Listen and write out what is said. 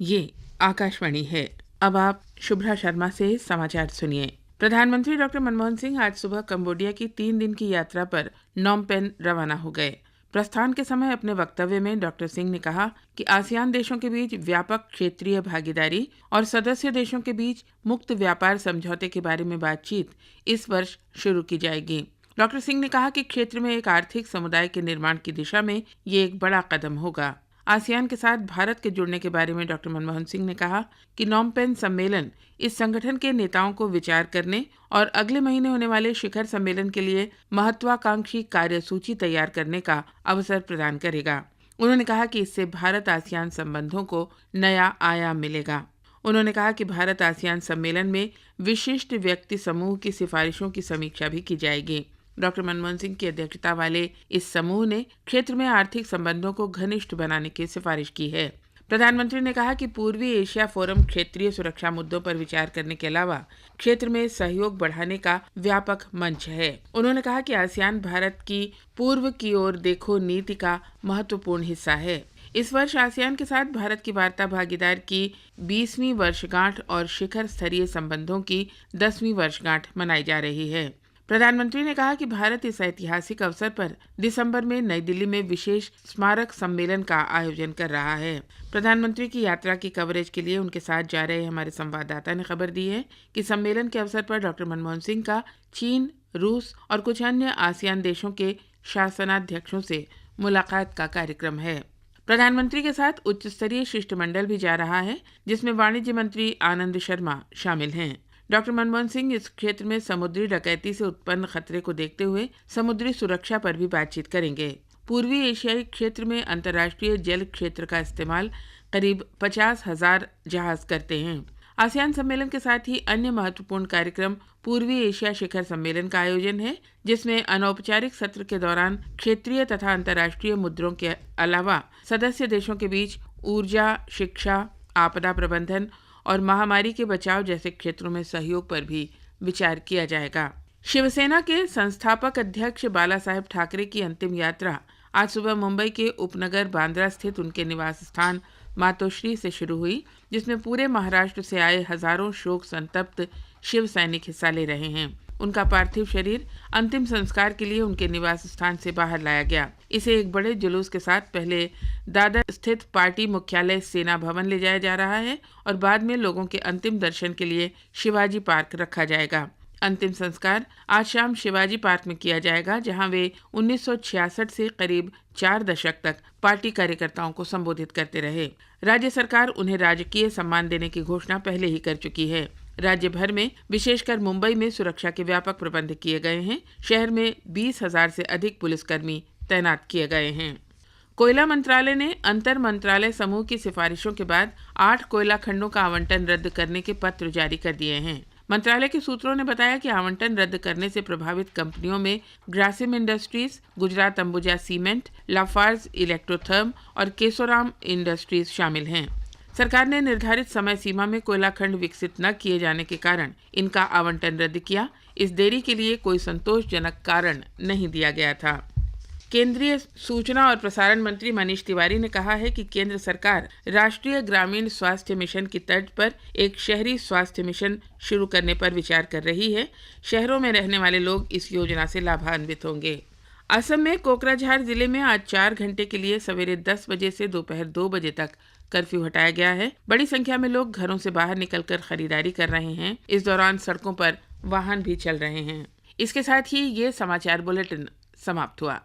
ये आकाशवाणी है। अब आप शुभ्रा शर्मा से समाचार सुनिए। प्रधानमंत्री डॉक्टर मनमोहन सिंह आज सुबह कंबोडिया की 3 दिन की यात्रा पर नॉम पेन रवाना हो गए। प्रस्थान के समय अपने वक्तव्य में डॉक्टर सिंह ने कहा कि आसियान देशों के बीच व्यापक क्षेत्रीय भागीदारी और सदस्य देशों के बीच मुक्त व्यापार समझौते के बारे में बातचीत इस वर्ष शुरू की जाएगी। डॉक्टर सिंह ने कहा कि क्षेत्र में एक आर्थिक समुदाय के निर्माण की दिशा में ये एक बड़ा कदम होगा। आसियान के साथ भारत के जुड़ने के बारे में डॉक्टर मनमोहन सिंह ने कहा कि नॉम पेन सम्मेलन इस संगठन के नेताओं को विचार करने और अगले महीने होने वाले शिखर सम्मेलन के लिए महत्वाकांक्षी कार्यसूची तैयार करने का अवसर प्रदान करेगा। उन्होंने कहा कि इससे भारत आसियान संबंधों को नया आयाम मिलेगा। उन्होंने कहा कि भारत आसियान सम्मेलन में विशिष्ट व्यक्ति समूह की सिफारिशों की समीक्षा भी की जाएगी। डॉक्टर मनमोहन सिंह की अध्यक्षता वाले इस समूह ने क्षेत्र में आर्थिक संबंधों को घनिष्ठ बनाने की सिफारिश की है। प्रधानमंत्री ने कहा कि पूर्वी एशिया फोरम क्षेत्रीय सुरक्षा मुद्दों पर विचार करने के अलावा क्षेत्र में सहयोग बढ़ाने का व्यापक मंच है। उन्होंने कहा कि आसियान भारत की पूर्व की ओर देखो नीति का महत्वपूर्ण हिस्सा है। इस वर्ष आसियान के साथ भारत की वार्ता भागीदार की 20वीं वर्षगांठ और शिखर स्तरीय संबंधों की 10वीं वर्षगांठ मनाई जा रही है। प्रधानमंत्री ने कहा कि भारत इस ऐतिहासिक अवसर पर दिसंबर में नई दिल्ली में विशेष स्मारक सम्मेलन का आयोजन कर रहा है। प्रधानमंत्री की यात्रा की कवरेज के लिए उनके साथ जा रहे हमारे संवाददाता ने खबर दी है कि सम्मेलन के अवसर पर डॉक्टर मनमोहन सिंह का चीन, रूस और कुछ अन्य आसियान देशों के शासनाध्यक्षों से मुलाकात का कार्यक्रम है। प्रधानमंत्री के साथ उच्च स्तरीय शिष्टमंडल भी जा रहा है, जिसमें वाणिज्य मंत्री आनंद शर्मा शामिल हैं। डॉक्टर मनमोहन सिंह इस क्षेत्र में समुद्री डकैती से उत्पन्न खतरे को देखते हुए समुद्री सुरक्षा पर भी बातचीत करेंगे। पूर्वी एशियाई क्षेत्र में अंतर्राष्ट्रीय जल क्षेत्र का इस्तेमाल करीब 50,000 जहाज करते हैं। आसियान सम्मेलन के साथ ही अन्य महत्वपूर्ण कार्यक्रम पूर्वी एशिया शिखर सम्मेलन का आयोजन है, जिसमें अनौपचारिक सत्र के दौरान क्षेत्रीय तथा अंतर्राष्ट्रीय मुद्दों के अलावा सदस्य देशों के बीच ऊर्जा, शिक्षा, आपदा प्रबंधन और महामारी के बचाव जैसे क्षेत्रों में सहयोग पर भी विचार किया जाएगा। शिवसेना के संस्थापक अध्यक्ष बाला साहेब ठाकरे की अंतिम यात्रा आज सुबह मुंबई के उपनगर बांद्रा स्थित उनके निवास स्थान मातोश्री से शुरू हुई, जिसमें पूरे महाराष्ट्र से आए हजारों शोक संतप्त शिव सैनिक हिस्सा ले रहे हैं। उनका पार्थिव शरीर अंतिम संस्कार के लिए उनके निवास स्थान से बाहर लाया गया। इसे एक बड़े जुलूस के साथ पहले दादर स्थित पार्टी मुख्यालय सेना भवन ले जाया जा रहा है और बाद में लोगों के अंतिम दर्शन के लिए शिवाजी पार्क रखा जाएगा। अंतिम संस्कार आज शाम शिवाजी पार्क में किया जाएगा, जहां वे 1966 से करीब 4 दशक तक पार्टी कार्यकर्ताओं को संबोधित करते रहे। राज्य सरकार उन्हें राजकीय सम्मान देने की घोषणा पहले ही कर चुकी है। राज्य भर में विशेषकर मुंबई में सुरक्षा के व्यापक प्रबंध किए गए हैं। शहर में 20,000 से अधिक पुलिसकर्मी तैनात किए गए हैं। कोयला मंत्रालय ने अंतर मंत्रालय समूह की सिफारिशों के बाद 8 कोयला खंडों का आवंटन रद्द करने के पत्र जारी कर दिए हैं। मंत्रालय के सूत्रों ने बताया कि आवंटन रद्द करने से प्रभावित कंपनियों में Grasim industries, Gujarat Ambuja cement, Lafarge Electrotherm और केशोराम इंडस्ट्रीज शामिल हैं। सरकार ने निर्धारित समय सीमा में कोयला खंड विकसित न किए जाने के कारण इनका आवंटन रद्द किया। इस देरी के लिए कोई संतोषजनक कारण नहीं दिया गया था। केंद्रीय सूचना और प्रसारण मंत्री मनीष तिवारी ने कहा है कि केंद्र सरकार राष्ट्रीय ग्रामीण स्वास्थ्य मिशन की तर्ज पर एक शहरी स्वास्थ्य मिशन शुरू करने पर विचार कर रही है। शहरों में रहने वाले लोग इस योजना से लाभान्वित होंगे। असम में कोकराझार जिले में आज 4 घंटे के लिए सवेरे 10 बजे से दोपहर 2 बजे तक कर्फ्यू हटाया गया है। बड़ी संख्या में लोग घरों से बाहर निकलकर खरीदारी कर रहे हैं। इस दौरान सड़कों पर वाहन भी चल रहे हैं। इसके साथ ही ये समाचार बुलेटिन समाप्त हुआ।